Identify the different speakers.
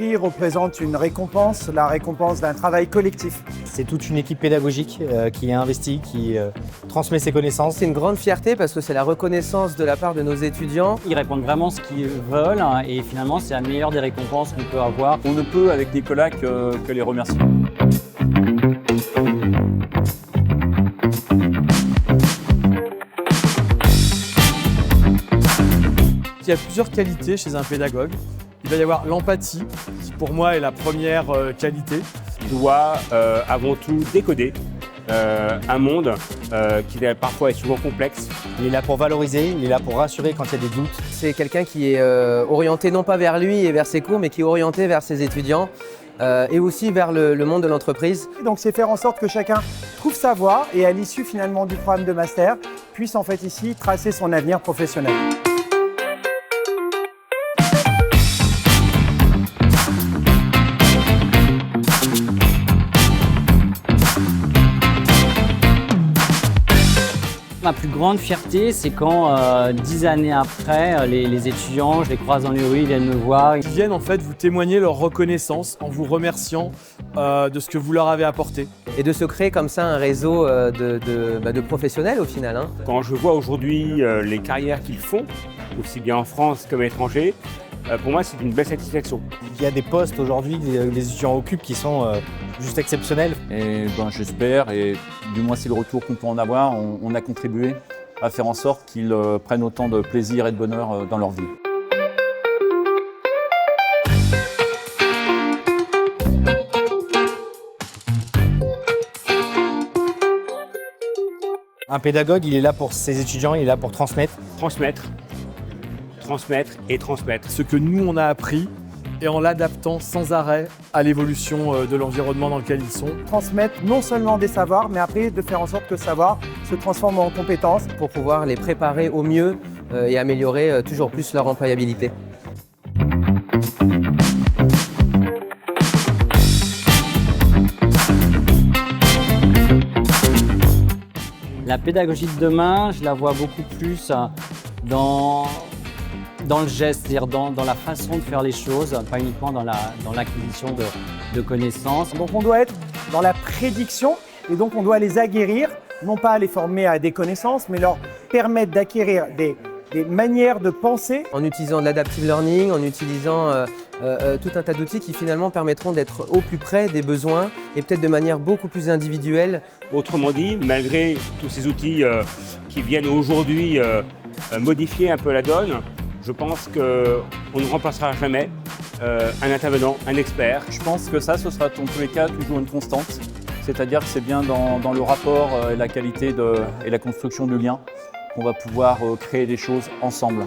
Speaker 1: prix représente une récompense, la récompense d'un travail collectif.
Speaker 2: C'est toute une équipe pédagogique qui est investie, qui transmet ses connaissances.
Speaker 3: C'est une grande fierté parce que c'est la reconnaissance de la part de nos étudiants.
Speaker 4: Ils répondent vraiment ce qu'ils veulent et finalement c'est la meilleure des récompenses qu'on peut avoir.
Speaker 5: On ne peut avec Nicolas que les remercier.
Speaker 6: Il y a plusieurs qualités chez un pédagogue. Il va y avoir l'empathie, qui pour moi est la première qualité.
Speaker 7: Il doit avant tout décoder un monde qui parfois est souvent complexe.
Speaker 2: Il est là pour valoriser, il est là pour rassurer quand il y a des doutes.
Speaker 3: C'est quelqu'un qui est orienté non pas vers lui et vers ses cours, mais qui est orienté vers ses étudiants et aussi vers le monde de l'entreprise.
Speaker 1: Donc c'est faire en sorte que chacun trouve sa voie et à l'issue finalement du programme de master, puisse en fait ici tracer son avenir professionnel.
Speaker 4: Ma plus grande fierté, c'est quand 10 années après, les étudiants, je les croise dans les rues, ils viennent me voir.
Speaker 6: Ils viennent en fait vous témoigner leur reconnaissance en vous remerciant de ce que vous leur avez apporté.
Speaker 3: Et de se créer comme ça un réseau de professionnels au final.
Speaker 7: Quand je vois aujourd'hui les carrières qu'ils font, aussi bien en France qu'à l'étranger, pour moi c'est une belle satisfaction.
Speaker 2: Il y a des postes aujourd'hui que les étudiants occupent qui sont juste exceptionnels.
Speaker 5: Et j'espère, et du moins c'est le retour qu'on peut en avoir, on a contribué à faire en sorte qu'ils prennent autant de plaisir et de bonheur dans leur vie.
Speaker 2: Un pédagogue, il est là pour ses étudiants, il est là pour transmettre.
Speaker 7: Transmettre et transmettre.
Speaker 6: Ce que nous on a appris et en l'adaptant sans arrêt à l'évolution de l'environnement dans lequel ils sont.
Speaker 1: Transmettre non seulement des savoirs, mais après de faire en sorte que le savoir se transforme en compétences.
Speaker 3: Pour pouvoir les préparer au mieux et améliorer toujours plus leur employabilité.
Speaker 4: La pédagogie de demain, je la vois beaucoup plus dans le geste, c'est-à-dire dans la façon de faire les choses, pas uniquement dans l'acquisition de connaissances.
Speaker 1: Donc on doit être dans la prédiction et donc on doit les aguerrir, non pas les former à des connaissances, mais leur permettre d'acquérir des manières de penser.
Speaker 3: En utilisant de l'adaptive learning, en utilisant tout un tas d'outils qui finalement permettront d'être au plus près des besoins et peut-être de manière beaucoup plus individuelle.
Speaker 7: Autrement dit, malgré tous ces outils qui viennent aujourd'hui modifier un peu la donne, je pense qu'on ne remplacera jamais un intervenant, un expert.
Speaker 5: Je pense que ça, ce sera dans tous les cas toujours une constante. C'est-à-dire que c'est bien dans le rapport et la qualité et la construction du lien qu'on va pouvoir créer des choses ensemble.